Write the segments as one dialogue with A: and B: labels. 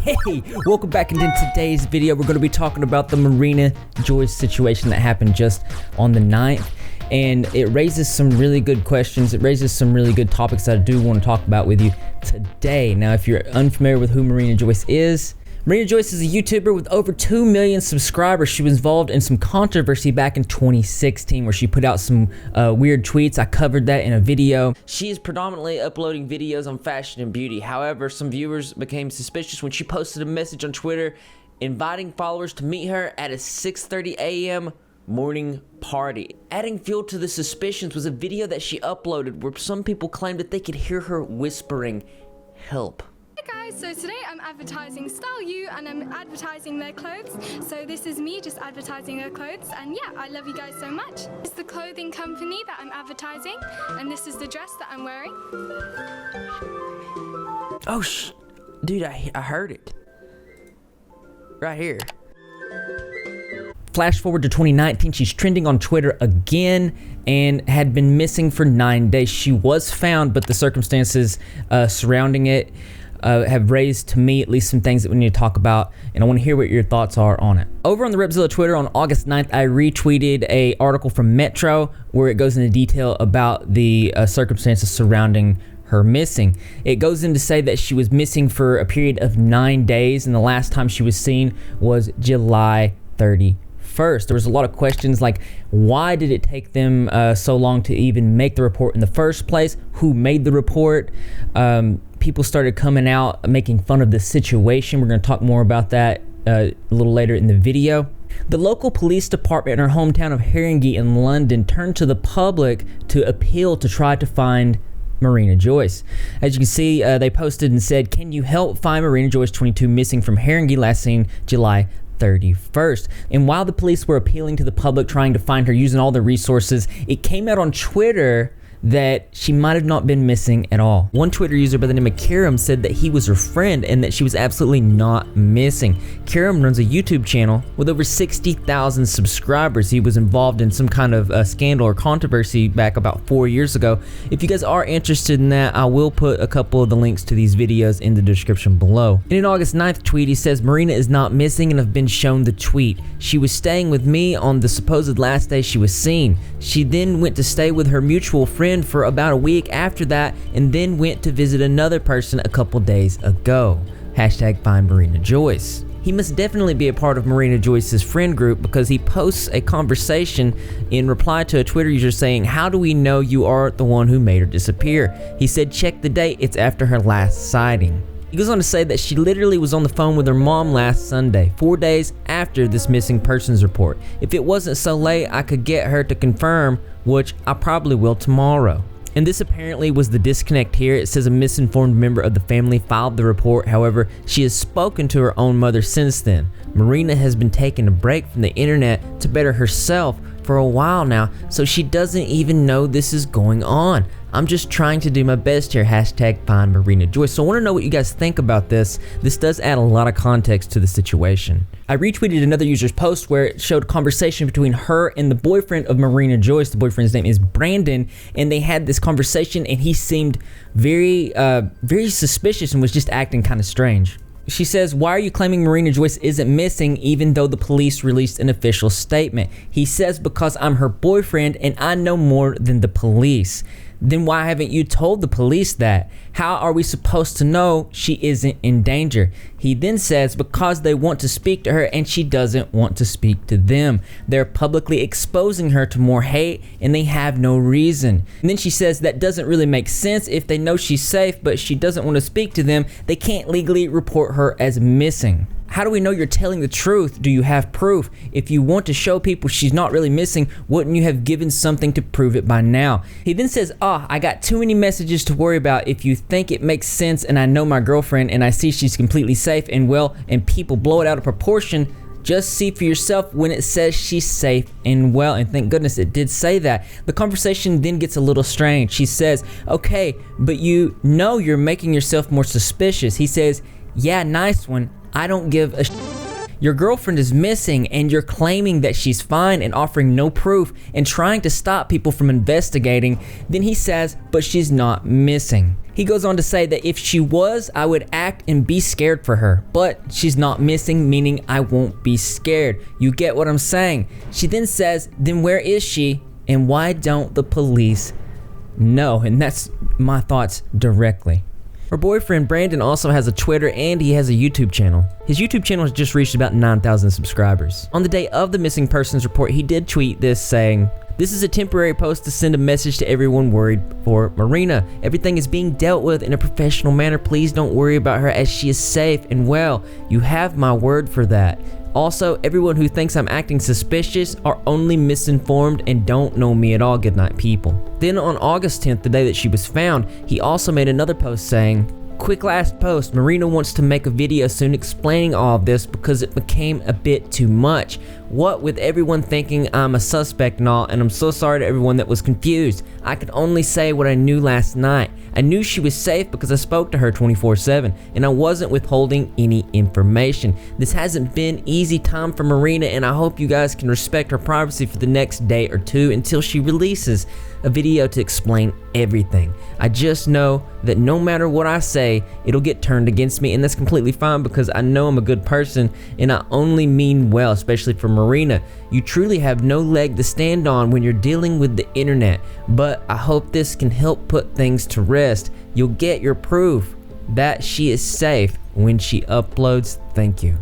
A: Hey, welcome back, and in today's video we're going to be talking about the Marina Joyce situation that happened just on the 9th, and it raises some really good questions. It raises some really good topics that I do want to talk about with you today. Now, if you're unfamiliar with who Marina Joyce is a YouTuber with over 2 million subscribers. She was involved in some controversy back in 2016 where she put out some weird tweets. I covered that in a video. She is predominantly uploading videos on fashion and beauty. However, some viewers became suspicious when she posted a message on Twitter inviting followers to meet her at a 6:30 a.m. morning party. Adding fuel to the suspicions was a video that she uploaded where some people claimed that they could hear her whispering, "Help."
B: Hey guys, so today I'm advertising Style You and I'm advertising their clothes. So this is me just advertising their clothes, and yeah, I love you guys so much. It's the clothing company that I'm advertising, and this is the dress that I'm wearing.
A: Oh dude, I heard it. Right here. Flash forward to 2019, she's trending on Twitter again and had been missing for 9 days. She was found, but the circumstances surrounding it have raised, to me at least, some things that we need to talk about, and I want to hear what your thoughts are on it. Over on the Repzilla Twitter on August 9th, I retweeted an article from Metro where it goes into detail about the circumstances surrounding her missing. It goes in to say that she was missing for a period of 9 days, and the last time she was seen was July 31st. There was a lot of questions like, why did it take them so long to even make the report in the first place? Who made the report? People started coming out making fun of the situation. We're going to talk more about that a little later in the video. The local police department in her hometown of Haringey in London turned to the public to appeal to try to find Marina Joyce. As you can see, they posted and said, "Can you help find Marina Joyce, 22, missing from Haringey, last seen July 31st. And while the police were appealing to the public, trying to find her using all the resources, it came out on Twitter that she might have not been missing at all. One Twitter user by the name of Karim said that he was her friend and that she was absolutely not missing. Karim runs a YouTube channel with over 60,000 subscribers. He was involved in some kind of scandal or controversy back about 4 years ago. If you guys are interested in that, I will put a couple of the links to these videos in the description below. In an August 9th tweet, he says, "Marina is not missing and have been shown the tweet. She was staying with me on the supposed last day she was seen. She then went to stay with her mutual friend for about a week after that, and then went to visit another person a couple days ago. Hashtag find Marina Joyce." He must definitely be a part of Marina Joyce's friend group because he posts a conversation in reply to a Twitter user saying, "How do we know you are the one who made her disappear?" He said, "Check the date, it's after her last sighting." He goes on to say that she literally was on the phone with her mom last Sunday, 4 days after this missing persons report. "If it wasn't so late, I could get her to confirm, which I probably will tomorrow." And this apparently was the disconnect here. It says a misinformed member of the family filed the report. However, she has spoken to her own mother since then. Marina has been taking a break from the internet to better herself for a while now, so she doesn't even know this is going on. "I'm just trying to do my best here. Hashtag find Marina Joyce." So I want to know what you guys think about this. This does add a lot of context to the situation. I retweeted another user's post where it showed a conversation between her and the boyfriend of Marina Joyce. The boyfriend's name is Brandon, and they had this conversation, and he seemed very suspicious and was just acting kind of strange. She says, "Why are you claiming Marina Joyce isn't missing even though the police released an official statement?" He says, "Because I'm her boyfriend and I know more than the police." "Then why haven't you told the police that? How are we supposed to know she isn't in danger?" He then says, "Because they want to speak to her and she doesn't want to speak to them. They're publicly exposing her to more hate and they have no reason." And then she says that doesn't really make sense. If they know she's safe but she doesn't want to speak to them, they can't legally report her as missing. How do we know you're telling the truth? Do you have proof? If you want to show people she's not really missing, wouldn't you have given something to prove it by now? He then says, I got too many messages to worry about. If you think it makes sense and I know my girlfriend and I see she's completely safe and well and people blow it out of proportion, just see for yourself when it says she's safe and well." And thank goodness it did say that. The conversation then gets a little strange. She says, "Okay, but you know you're making yourself more suspicious." He says, "Yeah, nice one. I don't give a sh." Your girlfriend is missing and you're claiming that she's fine and offering no proof and trying to stop people from investigating. Then he says, but she's not missing. He goes on to say that if she was, I would act and be scared for her, but she's not missing, meaning I won't be scared. You get what I'm saying? She then says, then where is she and why don't the police know? And that's my thoughts directly. Her boyfriend Brandon also has a Twitter and he has a YouTube channel. His YouTube channel has just reached about 9,000 subscribers. On the day of the missing persons report, he did tweet this saying, this is a temporary post to send a message to everyone worried for Marina. Everything is being dealt with in a professional manner. Please don't worry about her as she is safe and well. You have my word for that. Also, everyone who thinks I'm acting suspicious are only misinformed and don't know me at all. Good night, people. Then on August 10th, the day that she was found, he also made another post saying, quick last post, Marina wants to make a video soon explaining all of this because it became a bit too much. What with everyone thinking I'm a suspect and all, and I'm so sorry to everyone that was confused. I could only say what I knew last night. I knew she was safe because I spoke to her 24/7 and I wasn't withholding any information. This hasn't been easy time for Marina and I hope you guys can respect her privacy for the next day or two until she releases a video to explain everything. I just know that no matter what I say, it'll get turned against me and that's completely fine because I know I'm a good person and I only mean well, especially for Marina. You truly have no leg to stand on when you're dealing with the internet, but I hope this can help put things to rest. You'll get your proof that she is safe when she uploads. Thank you.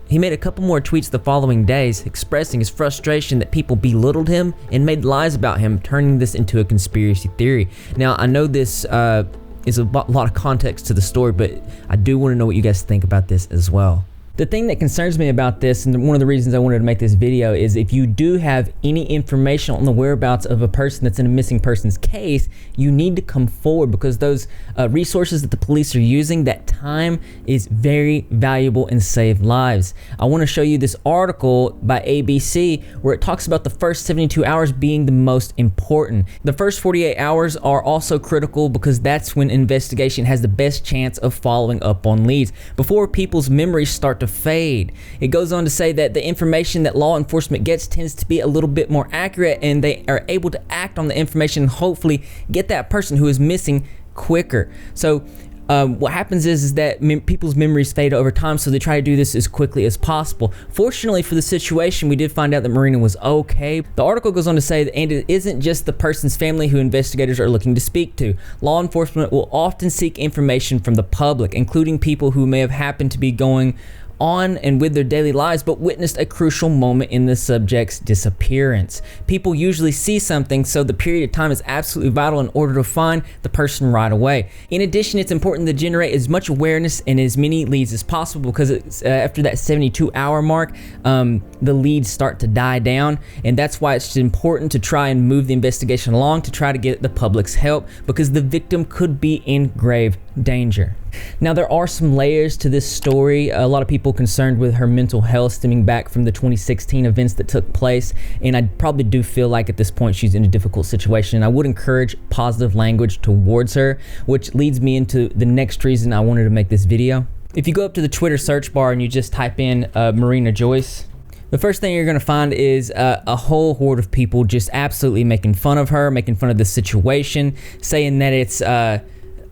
A: He made a couple more tweets the following days expressing his frustration that people belittled him and made lies about him, turning this into a conspiracy theory. Now, I know this is a lot of context to the story, but I do want to know what you guys think about this as well. The thing that concerns me about this, and one of the reasons I wanted to make this video, is if you do have any information on the whereabouts of a person that's in a missing person's case, you need to come forward because those resources that the police are using, that time is very valuable and save lives. I want to show you this article by ABC where it talks about the first 72 hours being the most important. The first 48 hours are also critical because that's when investigation has the best chance of following up on leads, before people's memories start to fade. It goes on to say that the information that law enforcement gets tends to be a little bit more accurate and they are able to act on the information and hopefully get that person who is missing quicker. So what happens is that people's memories fade over time, so they try to do this as quickly as possible. Fortunately for the situation, we did find out that Marina was okay. The article goes on to say that, and it isn't just the person's family who investigators are looking to speak to. Law enforcement will often seek information from the public, including people who may have happened to be going on and with their daily lives but witnessed a crucial moment in the subject's disappearance. People usually see something, so the period of time is absolutely vital in order to find the person right away. In addition, it's important to generate as much awareness and as many leads as possible because it's, after that 72-hour mark, the leads start to die down, and that's why it's important to try and move the investigation along to try to get the public's help because the victim could be in grave danger. Now, there are some layers to this story. A lot of people concerned with her mental health stemming back from the 2016 events that took place, and I probably do feel like at this point she's in a difficult situation. I would encourage positive language towards her, which leads me into the next reason I wanted to make this video. If you go up to the Twitter search bar and you just type in Marina Joyce, the first thing you're going to find is a whole horde of people just absolutely making fun of her, making fun of the situation, saying that it's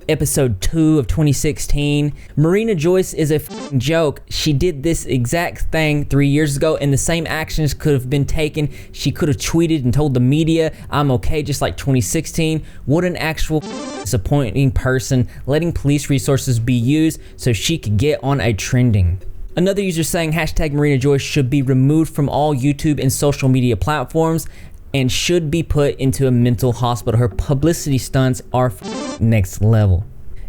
A: episode 2 of 2016. Marina Joyce is a f***ing joke. She did this exact thing 3 years ago and the same actions could have been taken. She could have tweeted and told the media, I'm okay, just like 2016. What an actual disappointing person, letting police resources be used so she could get on a trending. Another user saying hashtag Marina Joyce should be removed from all YouTube and social media platforms and should be put into a mental hospital. Her publicity stunts are next level.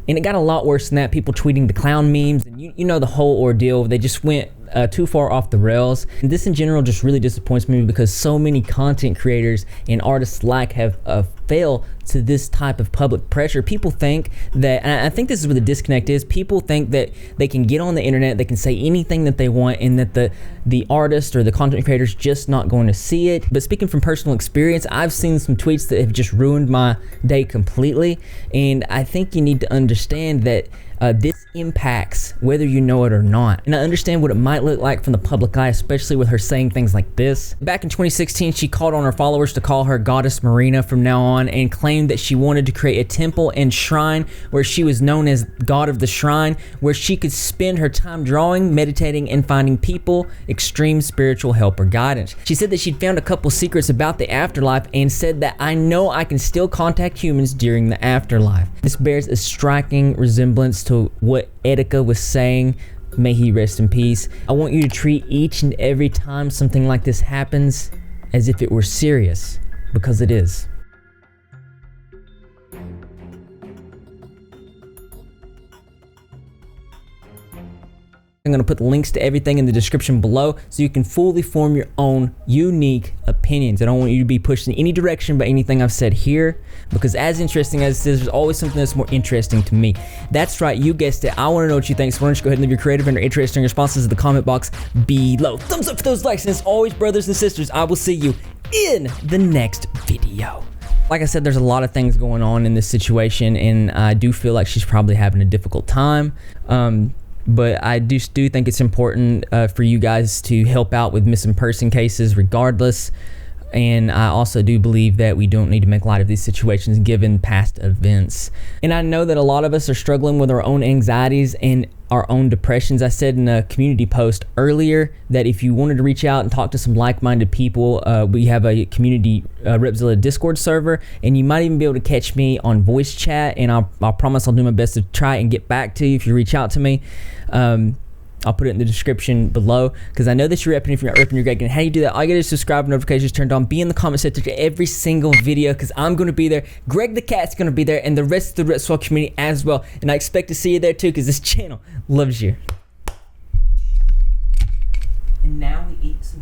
A: And it got a lot worse than that. People tweeting the clown memes and you know the whole ordeal. They just went too far off the rails. And this in general just really disappoints me because so many content creators and artists alike have failed to this type of public pressure. People think that, and I think this is where the disconnect is, people think that they can get on the internet, they can say anything that they want, and that the artist or the content creator is just not going to see it. But speaking from personal experience, I've seen some tweets that have just ruined my day completely, and I think you need to understand that this impacts whether you know it or not. And I understand what it might look like from the public eye, especially with her saying things like this. Back in 2016, she called on her followers to call her Goddess Marina from now on, and claimed that she wanted to create a temple and shrine where she was known as God of the Shrine, where she could spend her time drawing, meditating, and finding people extreme spiritual help or guidance. She said that she'd found a couple secrets about the afterlife, and said that I know I can still contact humans during the afterlife. This bears a striking resemblance to what Etika was saying. May he rest in peace. I want you to treat each and every time something like this happens as if it were serious, because it is. I'm going to put links to everything in the description below so you can fully form your own unique opinions. I don't want you to be pushed in any direction by anything I've said here, because as interesting as it is, there's always something that's more interesting to me. That's right, you guessed it. I want to know what you think, so why don't you go ahead and leave your creative and interesting responses in the comment box below. Thumbs up for those likes, and as always, brothers and sisters, I will see you in the next video. Like I said, there's a lot of things going on in this situation, and I do feel like she's probably having a difficult time. But I do think it's important for you guys to help out with missing person cases regardless. And I also do believe that we don't need to make light of these situations given past events. And I know that a lot of us are struggling with our own anxieties and our own depressions. I said in a community post earlier that if you wanted to reach out and talk to some like-minded people, we have a community Repzilla Discord server, and you might even be able to catch me on voice chat, and I'll promise I'll do my best to try and get back to you if you reach out to me. I'll put it in the description below, because I know that you're repping. If you're not repping, you're Greg. And how do you do that? All you gotta do is subscribe, notifications turned on, be in the comment section to every single video, because I'm gonna be there. Greg the Cat's gonna be there, and the rest of the Repzilla community as well. And I expect to see you there too, because this channel loves you. And now we eat some